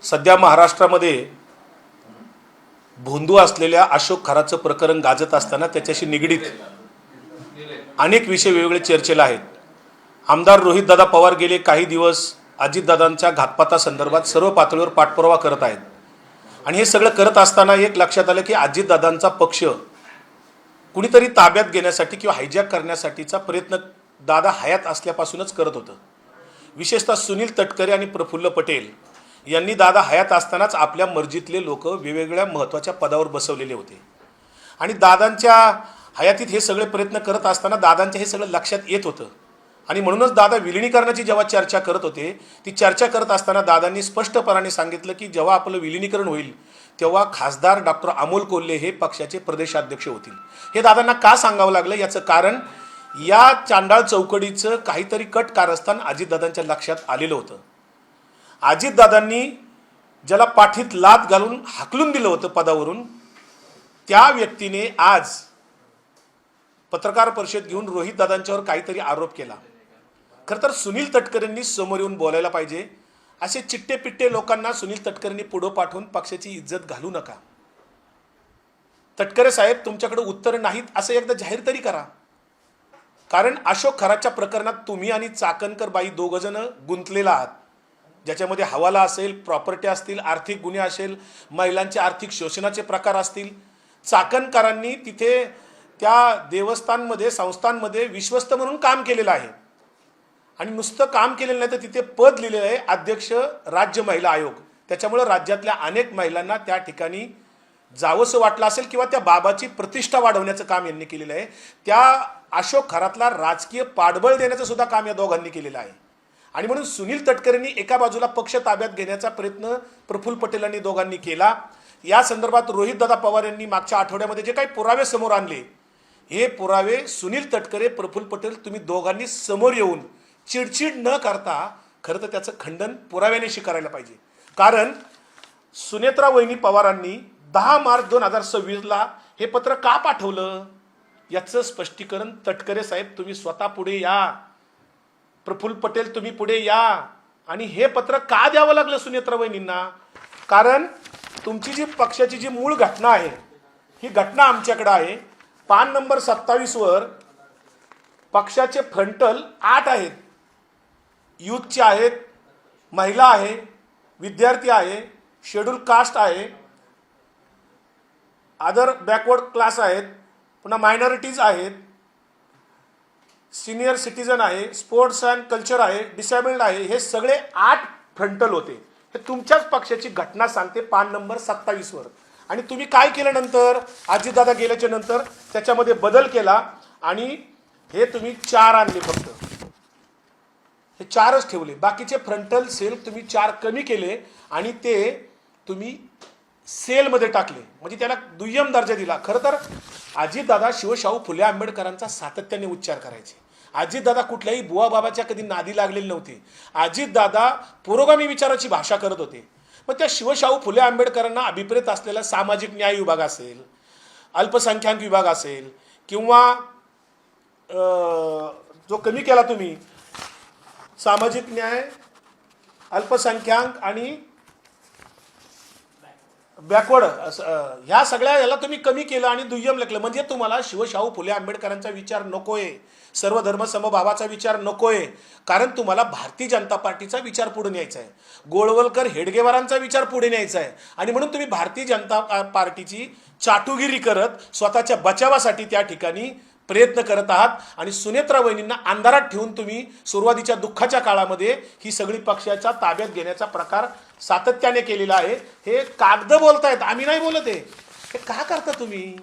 सध्या महाराष्ट्रामध्ये भोंदू असलेल्या अशोक खराचं प्रकरण गाजत असताना त्याच्याशी निगडीत अनेक विषय वेगवेगळे चर्चेला आहेत. आमदार रोहितदादा पवार गेले काही दिवस अजितदादांच्या घातपातासंदर्भात सर्व पातळीवर पाठपुरावा करत आहेत. आणि हे सगळं करत असताना एक लक्षात आलं की अजितदादांचा पक्ष कुणीतरी ताब्यात घेण्यासाठी किंवा हायजॅक करण्यासाठीचा प्रयत्न दादा हयात असल्यापासूनच करत होतं. विशेषतः सुनील तटकरे आणि प्रफुल्ल पटेल यांनी दादा हयात असतानाच आपल्या मर्जीतले लोक वेगवेगळ्या महत्त्वाच्या पदावर बसवलेले होते. आणि दादांच्या हयातीत हे सगळे प्रयत्न करत असताना दादांच्या हे सगळं लक्षात येत होतं. आणि म्हणूनच दादा विलिनीकरणाची जेव्हा चर्चा करत होते ती चर्चा करत असताना दादांनी स्पष्टपणाने सांगितलं की जेव्हा आपलं विलिनीकरण होईल तेव्हा खासदार डॉक्टर अमोल कोल्हे हे पक्षाचे प्रदेशाध्यक्ष होतील. हे दादांना का सांगावं लागलं याचं कारण या चांडाळ चौकडीचं काहीतरी कट कारस्थान अजितदादांच्या लक्षात आलेलं होतं. अजितदादांनी ज्याला पाठीत लाथ घालून हाकलून दिलं होतं पदावरून त्या व्यक्तीने आज पत्रकार परिषद घेऊन रोहितदादांच्यावर काहीतरी आरोप केला. खरं तर सुनील तटकरेंनी समोर येऊन बोलायला पाहिजे. असे चिट्टे पिट्टे लोकांना सुनील तटकरेंनी पुढं पाठवून पक्षाची इज्जत घालू नका. तटकरे साहेब तुमच्याकडे उत्तर नाहीत असं एकदा जाहीर तरी करा. कारण अशोक खराच्या प्रकरणात तुम्ही आणि चाकणकर बाई दोघंजण गुंतलेला आहात, ज्याच्यामध्ये हवाला असेल, प्रॉपर्टी असतील, आर्थिक गुन्हे असेल, महिलांचे आर्थिक शोषणाचे प्रकार असतील. चाकणकरांनी तिथे त्या देवस्थानमध्ये संस्थांमध्ये विश्वस्त म्हणून काम केलेलं आहे. आणि नुसतं काम केलेलं नाही तर तिथे पद लिहिलेलं आहे अध्यक्ष राज्य महिला आयोग. त्याच्यामुळे राज्यातल्या अनेक महिलांना त्या ठिकाणी जावंसं वाटलं असेल किंवा त्या बाबाची प्रतिष्ठा वाढवण्याचं काम यांनी केलेलं आहे. त्या अशोक खरातला राजकीय पाठबळ देण्याचं सुद्धा काम या दोघांनी केलेलं आहे. आणि म्हणून सुनील तटकरेंनी एका बाजूला पक्ष ताब्यात घेण्याचा प्रयत्न प्रफुल्ल पटेलांनी दोघांनी केला. या संदर्भात रोहितदादा पवार यांनी मागच्या आठवड्यामध्ये जे काही पुरावे समोर आणले हे पुरावे सुनील तटकरे, प्रफुल्ल पटेल तुम्ही दोघांनी समोर येऊन चिडचिड न करता खरं तर त्याचं खंडन पुराव्यानेशी करायला पाहिजे. कारण सुनेत्रा वहिनी पवारांनी 10 मार्च 2026 हे पत्र का पाठवलं याचं स्पष्टीकरण तटकरे साहेब तुम्ही स्वतः पुढे या, प्रफुल्ल पटेल तुम्ही पुढे या. आणि हे पत्र का द्यावं लागलं सुनेत्रा वहिनींना? कारण तुमची जी पक्षाची जी मूळ घटना आहे ही घटना आमच्याकडे आहे. पान नंबर 27 वर पक्षाचे फ्रंटल 8 आहेत. यूथचे आहेत, महिला आहे, विद्यार्थी आहे, शेड्यूल कास्ट आहे, अदर बॅकवर्ड क्लास आहेत, पुन्हा मायनॉरिटीज आहेत, सिनियर सिटीजन आहे, स्पोर्ट्स अँड कल्चर आहे, डिसेबल्ड आहे. हे सगळे 8 फ्रंटल होते. हे तुमच्याच पक्षाची घटना सांगते पान नंबर 27 वर. आणि तुम्ही काय केलं नंतर अजितदादा गेल्याच्या नंतर त्याच्यामध्ये बदल केला आणि हे तुम्ही 4 आणले. फक्त हे 4च ठेवले. बाकीचे फ्रंटल सेल तुम्ही 4 कमी केले आणि ते तुम्ही सेलमध्ये टाकले, म्हणजे त्याला दुय्यम दर्जा दिला. खरं तर अजितदादा शिवशाहू फुले आंबेडकरांचा सातत्याने उच्चार करायचे. अजितदादा कुठल्याही बुवा बाबाच्या कधी नादी लागलेले नव्हते. अजितदादा पुरोगामी विचाराची भाषा करत होते. मग त्या शिवशाहू फुले आंबेडकरांना अभिप्रेत असलेला सामाजिक न्याय विभाग असेल, अल्पसंख्याक विभाग असेल किंवा जो कमी केला तुम्ही सामाजिक न्याय, अल्पसंख्याक आणि बॅकवर्ड, ह्या सगळ्या याला तुम्ही कमी केलं आणि दुय्यम लेखलं. म्हणजे तुम्हाला शिवशाहू फुले आंबेडकरांचा विचार नकोय, सर्वधर्म समभावाचा विचार नकोय. कारण तुम्हाला भारतीय जनता पार्टीचा विचार पुढे न्यायचा आहे, गोळवलकर हेडगेवारांचा विचार पुढे न्यायचा आहे. आणि म्हणून तुम्ही भारतीय जनता पार्टीची चाटुगिरी करत स्वतःच्या बचावासाठी त्या ठिकाणी प्रयत्न करत आहात. आणि सुनेत्रा वहिनींना अंधारात ठेवून तुम्ही सुरुवातीच्या दुःखाच्या काळामध्ये ही सगळी पक्षाच्या ताब्यात घेण्याचा प्रकार सातत्याने केलेला आहे. हे कागद बोलतायत, आम्ही नाही बोलत आहे. हे का करता तुम्ही?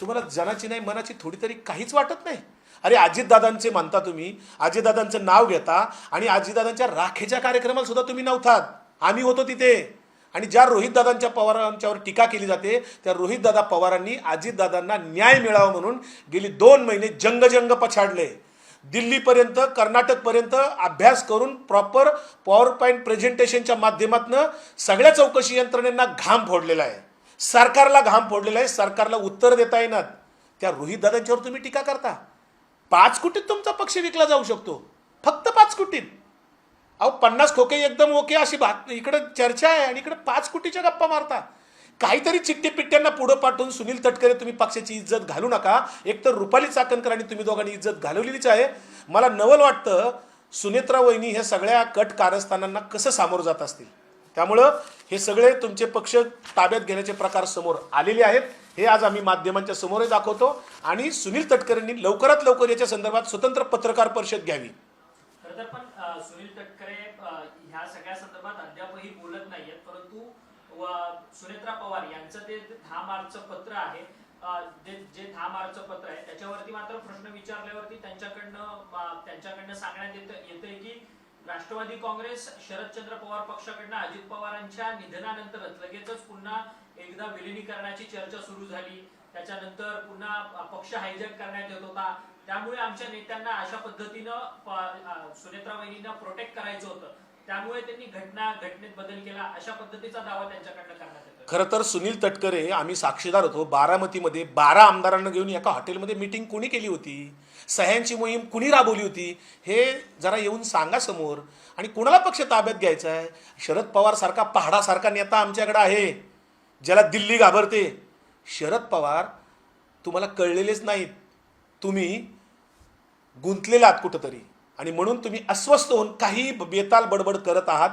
तुम्हाला जनाची नाही मनाची थोडी तरी काहीच वाटत नाही? अरे अजितदादांचे म्हणता तुम्ही, अजितदादांचं नाव घेता आणि अजितदादांच्या राखेच्या कार्यक्रमाला सुद्धा तुम्ही नव्हतात, आम्ही होतो तिथे. आणि ज्या रोहितदादांच्या पवारांच्यावर टीका केली जाते त्या रोहितदादा पवारांनी अजितदादांना न्याय मिळावा म्हणून गेली 2 महिने जंग पछाडले. दिल्लीपर्यंत, कर्नाटकपर्यंत अभ्यास करून प्रॉपर पॉवर पॉईंट प्रेझेंटेशनच्या माध्यमातून सगळ्या चौकशी यंत्रणेंना घाम फोडलेला आहे, सरकारला घाम फोडलेला आहे. सरकारला उत्तर देता येणार. त्या रोहितदादांच्यावर तुम्ही टीका करता. 5 कोटीत तुमचा पक्ष विकला जाऊ शकतो, फक्त 5 कोटीत. अहो 50 खोके एकदम ओके अशी बात इकडे चर्चा आहे आणि इकडे 5 कोटीच्या गप्पा मारता. काहीतरी चिट्टी पिट्ट्यांना पुढं पाठवून सुनील तटकरे तुम्ही पक्षाची इज्जत घालू नका. एक तर रुपाली चाकणकर आणि तुम्ही दोघांनी इज्जत घालवलेलीच आहे. मला नवल वाटतं सुनेत्रा वहिनी हे सगळ्या कट कारस्थानांना कसं सामोरं जात असतील. त्यामुळं हे सगळे तुमचे पक्ष ताब्यात घेण्याचे प्रकार समोर आलेले आहेत. हे आज आम्ही माध्यमांच्या समोरही दाखवतो आणि सुनील तटकरेंनी लवकरात लवकर याच्या संदर्भात स्वतंत्र पत्रकार परिषद घ्यावी. खरं तर पण सुनील तटकरे ह्या सगळ्या संदर्भात अद्यापही बोलत नाहीयेत, परंतु सुनेत्रा पवार यांचं ते 10 मार्चचं पत्र आहे, जे 10 मार्चचं पत्र आहे त्याच्यावरती मात्र प्रश्न विचारल्यावरती त्यांच्याकडनं सांगण्यात येतंय की राष्ट्रवादी काँग्रेस शरदचंद्र पवार पक्षाकडनं अजित पवारांच्या निधनानंतरच लगेचच पुन्हा एकदा विलिनीकरणाची चर्चा सुरू झाली. त्याच्यानंतर पुन्हा पक्ष हायजॅक करण्यात येत होता. त्यामुळे आमच्या नेत्यांना अशा पद्धतीनं सुनेत्रा वहिनींना प्रोटेक्ट करायचं होतं. त्यामुळे त्यांनी घटनेत बदल केला, अशा पद्धतीचा दावा त्यांच्याकडनं करण्यात येतो. खरं तर सुनील तटकरे आम्ही साक्षीदार होतो. बारामतीमध्ये 12 आमदारांना घेऊन एका हॉटेलमध्ये मीटिंग कुणी केली होती, सह्यांची मोहीम कुणी राबवली होती, हे जरा येऊन सांगा समोर. आणि कुणाला पक्ष ताब्यात घ्यायचा आहे? शरद पवार सारखा पहाडासारखा नेता आमच्याकडे आहे ज्याला दिल्ली घाबरते. शरद पवार तुम्हाला कळलेलेच नाहीत, तुम्ही गुंतलेला आहात कुठंतरी आणि म्हणून तुम्ही अस्वस्थ होऊन काही बेताल बडबड करत आहात.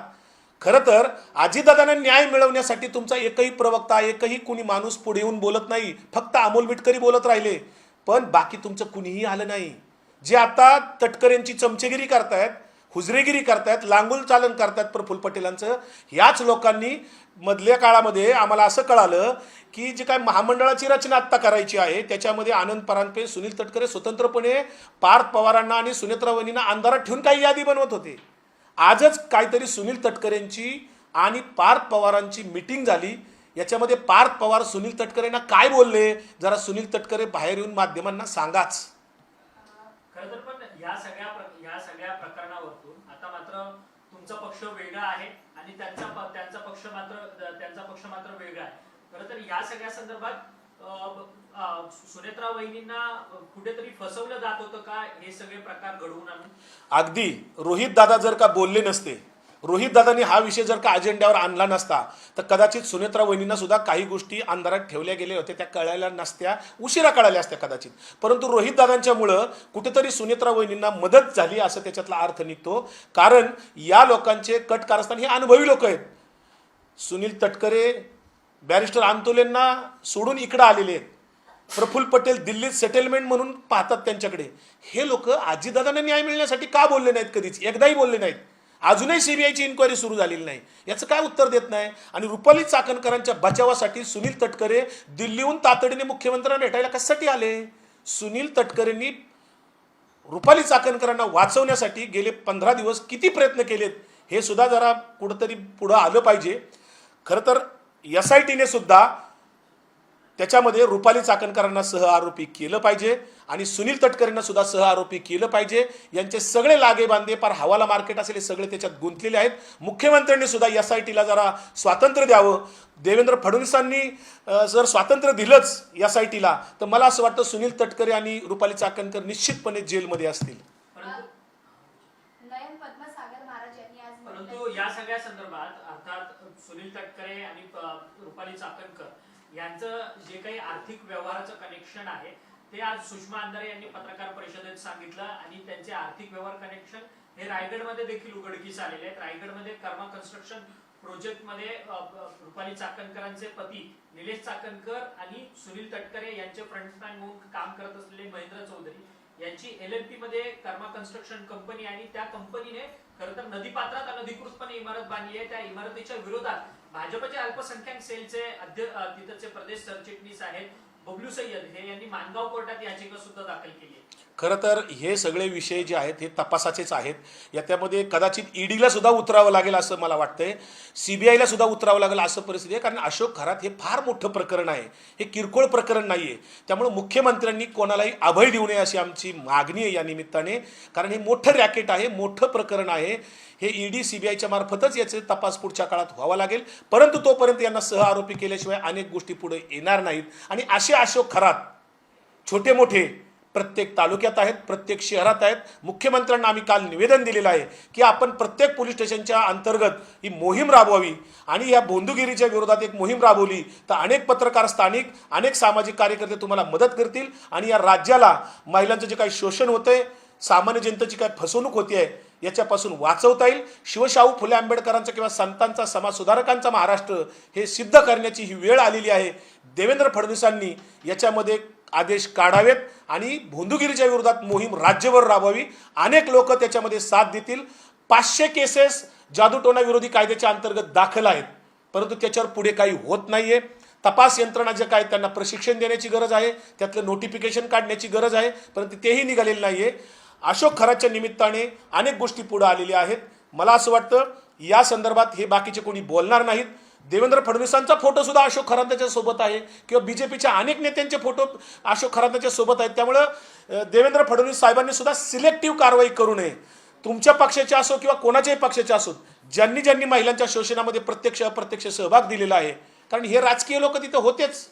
खरं तर अजितदादांना न्याय मिळवण्यासाठी तुमचा एकही प्रवक्ता, एकही कुणी माणूस पुढे येऊन बोलत नाही. फक्त अमोल मिटकरी बोलत राहिले, पण बाकी तुमचं कुणीही आलं नाही. जे आता तटकरेंची चमचेगिरी करतायत, हुजरेगिरी करतायत, लांगुल चालन करतायत प्रफुल्ल पटेलांचं, याच लोकांनी मधल्या काळामध्ये आम्हाला असं कळालं की जे काय महामंडळाची रचना आत्ता करायची आहे त्याच्यामध्ये आनंद परांजपे, सुनील तटकरे स्वतंत्रपणे पार्थ पवारांना आणि सुनेत्रा वहिनींना अंधारात ठेवून काही यादी बनवत होते. आजच काहीतरी सुनील तटकरेंची आणि पार्थ पवारांची मीटिंग झाली. याच्यामध्ये पार्थ पवार सुनील तटकरेंना काय बोलले, जरा सुनील तटकरे बाहेर येऊन माध्यमांना सांगाच. खरं तर पण ह्या सगळ्या प्रकरणावरतून आता मात्र तुमचा पक्ष वेगळा आहे आणि त्यांचा पक्ष मात्र वेगळा आहे. खरं तर या सगळ्या संदर्भात सुनेत्रा वहिनींना कुठेतरी फसवलं जात होतं का हे सगळे प्रकार घडवून आणून? अगदी रोहित दादा जर का बोलले नसते, रोहित दादांनी हा विषय जर का अजेंड्यावर आणला नसता तर कदाचित सुनेत्रा वहिनींना सुद्धा काही गोष्टी अंधारात ठेवल्या गेल्या होत्या, त्या कळायला नसत्या, उशिरा कळाल्या असत्या कदाचित. परंतु रोहित दादांच्यामुळं कुठेतरी सुनेत्रा वहिनींना मदत झाली असं त्याच्यातला अर्थ निघतो. कारण या लोकांचे कट कारस्थान हे अनुभवी लोक आहेत. सुनील तटकरे बॅरिस्टर आंतोलेंना सोडून इकडे आलेले आहेत. प्रफुल्ल पटेल दिल्लीत सेटलमेंट म्हणून पाहतात त्यांच्याकडे. हे लोक अजितदादांना न्याय मिळण्यासाठी का बोलले नाहीत? कधीच एकदाही बोलले नाहीत. अजूनही सीबीआयची इन्क्वायरी सुरू झालेली नाही. याचं काय उत्तर देत नाही? आणि रुपाली चाकणकरांच्या बचावासाठी सुनील तटकरे दिल्लीहून तातडीने मुख्यमंत्र्यांना भेटायला कशासाठी आले? सुनील तटकरेंनी रुपाली चाकणकरांना वाचवण्यासाठी गेले 15 दिवस किती प्रयत्न केलेत हे सुद्धा जरा कुठंतरी पुढं आलं पाहिजे. खरं तर SITने सुद्धा त्याच्यामध्ये रुपाली चाकणकरांना सह आरोपी केलं पाहिजे आणि सुनील तटकरेंना सुद्धा सह आरोपी केलं पाहिजे. यांचे सगळे लागे बांधे पार हवाला मार्केट असेल हे सगळे त्याच्यात गुंतलेले आहेत. मुख्यमंत्र्यांनी सुद्धा SITला जरा स्वातंत्र्य द्यावं. देवेंद्र फडणवीसांनी जर स्वातंत्र्य दिलंच SITला तर मला असं वाटतं सुनील तटकरे आणि रुपाली चाकणकर निश्चितपणे जेलमध्ये असतील. परंतु या सगळ्या संदर्भात अर्थात सुनील तटकरे आणि रुपाली चाकणकर यांचं जे काही आर्थिक व्यवहाराचं कनेक्शन आहे ते आज सुषमा अंधारे यांनी पत्रकार परिषदेत सांगितलं आणि त्यांचे आर्थिक व्यवहार कनेक्शन हे रायगडमध्ये देखील उघडकीस आलेले आहेत. रायगडमध्ये कर्मा कन्स्ट्रक्शन प्रोजेक्टमध्ये रुपाली चाकणकरांचे पती निलेश चाकणकर आणि सुनील तटकरे यांचे फ्रंटमॅन म्हणून काम करत असलेले महेंद्र चौधरी यांची LLP मध्ये कर्मा कन्स्ट्रक्शन कंपनी आणि त्या कंपनीने खरं तर नदीपात्रात अनधिकृतपणे इमारत बांधली आहे. त्या इमारतीच्या विरोधात भाजपचे अल्पसंख्याक सेलचे तिथचे प्रदेश सरचिटणीस आहेत बबलू सय्यद हे यांनी मानगाव कोर्टात याचिका सुद्धा दाखल केली आहे. खरं तर हे सगळे विषय जे आहेत हे तपासाचेच आहेत. याच्यामध्ये कदाचित EDला सुद्धा उतरावं लागेल असं मला वाटतंय, CBIला सुद्धा उतरावं लागेल असं परिस्थिती आहे. कारण अशोक खरात हे फार मोठं प्रकरण आहे, हे किरकोळ प्रकरण नाही आहे. त्यामुळे मुख्यमंत्र्यांनी कोणालाही अभय देऊ नये अशी आमची मागणी आहे या निमित्ताने. कारण हे मोठं रॅकेट आहे, मोठं प्रकरण आहे. हे ED CBIच्या मार्फतच याचे तपास पुढच्या काळात व्हावा लागेल. परंतु तोपर्यंत यांना सह आरोपी केल्याशिवाय अनेक गोष्टी पुढे येणार नाहीत. आणि असे अशोक खरात छोटे मोठे प्रत्येक तालुक्यात आहेत, प्रत्येक शहरात आहेत. मुख्यमंत्र्यांना आम्ही काल निवेदन दिलेलं आहे की आपण प्रत्येक पोलीस स्टेशनच्या अंतर्गत ही मोहीम राबवावी आणि या भोंदूगिरीच्या विरोधात एक मोहीम राबवली तर अनेक पत्रकार, स्थानिक अनेक सामाजिक कार्यकर्ते तुम्हाला मदत करतील आणि या राज्याला महिलांचं जे काही शोषण होतंय, सामान्य जनतेची काय फसवणूक होती आहे याच्यापासून वाचवता येईल. शिवशाहू फुले आंबेडकरांचा किंवा संतांचा, समाजसुधारकांचा महाराष्ट्र हे सिद्ध करण्याची ही वेळ आलेली आहे. देवेंद्र फडणवीसांनी याच्यामध्ये आदेश काढावेत आणि भोंदूगिरीच्या विरोधात मोहीम राज्यभर राबवावी. अनेक लोक त्याच्यामध्ये साथ देतील. 500 केसेस जादूटोणा विरोधी कायद्याच्या अंतर्गत दाखल आहेत, परंतु त्याच्यावर पुढे काही होत नाहीये. तपास यंत्रणा जे काय त्यांना प्रशिक्षण देण्याची गरज आहे, त्यातलं नोटिफिकेशन काढण्याची गरज आहे, परंतु तेही निघालेलं नाहीये. अशोक खराच्या निमित्ताने अनेक गोष्टी पुढे आलेल्या आहेत. मला असं वाटतं या संदर्भात हे बाकीचे कोणी बोलणार नाहीत. देवेंद्र फडणवीसांचा फोटो सुद्धा अशोक खराताच्या सोबत आहे किंवा बीजेपीच्या अनेक नेत्यांचे फोटो अशोक खराताच्या सोबत आहेत. त्यामुळं देवेंद्र फडणवीस साहेबांनी सुद्धा सिलेक्टिव्ह कारवाई करू नये. तुमच्या पक्षाचे असो किंवा कोणाच्याही पक्षाचे असो, ज्यांनी ज्यांनी महिलांच्या शोषणामध्ये प्रत्यक्ष अप्रत्यक्ष सहभाग दिलेला आहे, कारण हे राजकीय लोक तिथं होतेच.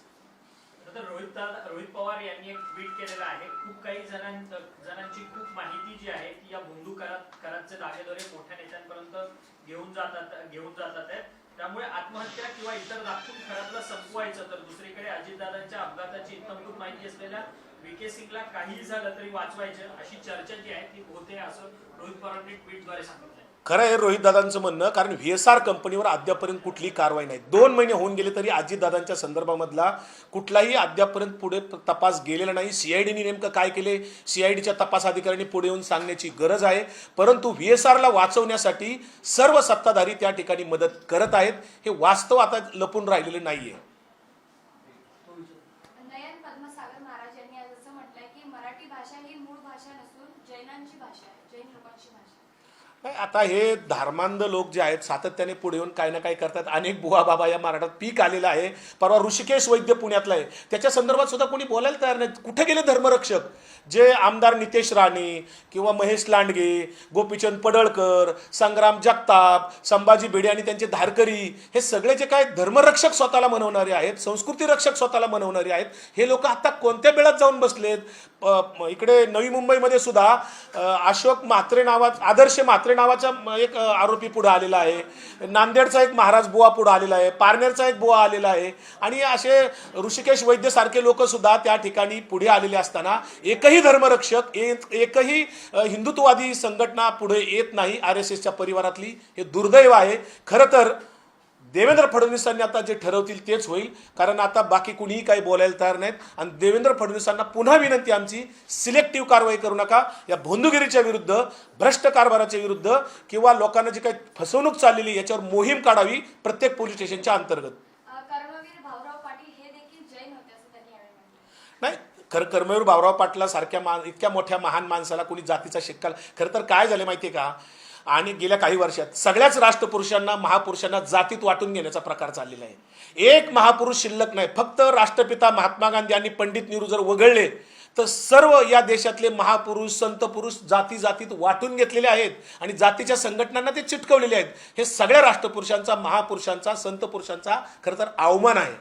रोहित पवार यांनी एक ट्विट केलेलं आहे. खूप काही जणांची खूप माहिती जी आहे ती या भोंदू कराचे दागेद्वारे मोठ्या नेत्यांपर्यंत घेऊन जातात आहेत. त्यामुळे आत्महत्या किंवा इतर दाखवून खरातला संपवायचं तर दुसरीकडे अजितदादांच्या अपघाताची इत्थंभूत माहिती असलेल्या VK सिंगला काही झालं तरी वाचवायचं अशी चर्चा जी आहे ती होते असं रोहित पवारांनी ट्विटद्वारे सांगितलं. खरं आहे रोहित दादांचं म्हणणं, कारण VSR कंपनीवर अद्यापर्यंत कुठलीही कारवाई नाही. 2 महिने होऊन गेले तरी अजितदादांच्या संदर्भामधला कुठलाही अद्यापर्यंत पुढे तपास गेलेला नाही. CIDने नेमकं काय केले, CIDच्या तपास अधिकाऱ्यांनी पुढे येऊन सांगण्याची गरज आहे. परंतु VSRला वाचवण्यासाठी सर्व सत्ताधारी त्या ठिकाणी मदत करत आहेत. हे वास्तव आता लपून राहिलेले नाहीये. मराठी भाषा ही मूळ भाषा नसून जैनांची भाषा आहे, जैन लोकांची भाषा. आता हे धर्मांध लोक जे आहेत सातत्याने पुढे येऊन काही ना काही करतात. अनेक बुवा बाबा या महाराष्ट्रात पीक आलेलं आहे. परवा ऋषिकेश वैद्य पुण्यातला आहे, त्याच्या संदर्भात सुद्धा कोणी बोलायला तयार नाही. कुठे गेले धर्मरक्षक? जे आमदार नितेश राणे किंवा महेश लांडगे, गोपीचंद पडळकर, संग्राम जगताप, संभाजी भिडे आणि त्यांचे धारकरी, हे सगळे जे काय धर्मरक्षक स्वतःला म्हणवणारे आहेत, संस्कृती रक्षक स्वतःला म्हणवणारे आहेत, हे लोक आता कोणत्या बेळात जाऊन बसलेत? इकडे नवी मुंबईमध्ये सुद्धा अशोक म्हात्रे आदर्श म्हात्रे नावाचा एक आरोपी पुढे आलेला आहे. नांदेडचा एक महाराज बुवा पुढे आलेला आहे. पारनेरचा एक बुवा आलेला आहे. आणि असे ऋषिकेश वैद्य सारखे लोक सुद्धा त्या ठिकाणी पुढे आलेले असताना एकही धर्मरक्षक, एकही हिंदुत्ववादी संघटना पुढे येत नाही RSSच्या परिवारातली. हे दुर्दैव आहे. खरं तर देवेंद्र फडणवीसांनी आता जे ठरवतील तेच होईल, कारण आता बाकी कुणीही काही बोलायला तयार नाहीत. आणि देवेंद्र फडणवीसांना पुन्हा विनंती आमची, सिलेक्टिव्ह कारवाई करू नका. या भोंदूगिरीच्या विरुद्ध, भ्रष्ट कारभाराच्या विरुद्ध किंवा लोकांना जी काही फसवणूक चाललेली याच्यावर मोहीम काढावी प्रत्येक पोलीस स्टेशनच्या अंतर्गत. कर्मवीर भाऊराव पाटील हे देखील जैन होते असं त्यांनी यावेळी म्हटलं. नाही, खरं कर्मवीर भाऊराव पाटला सारख्या इतक्या मोठ्या महान माणसाला कोणी जातीचा शिक्का. खरं तर काय झालं माहितीये का, आणि गेल्या काही वर्षात सगळ्याच राष्ट्रपुरुषांना, महापुरुषांना जातीत वाटून घेण्याचा प्रकार चाललेला आहे. एक महापुरुष शिल्लक नाही. फक्त राष्ट्रपिता महात्मा गांधी आणि पंडित नेहरू जर वगळले तर सर्व या देशातले महापुरुष, संत पुरुष जातीत वाटून घेतलेले आहेत आणि जातीच्या संघटनांना ते चिटकवलेले आहेत. हे सगळ्या राष्ट्रपुरुषांचा, महापुरुषांचा, संत पुरुषांचा खरं तर अवमान आहे.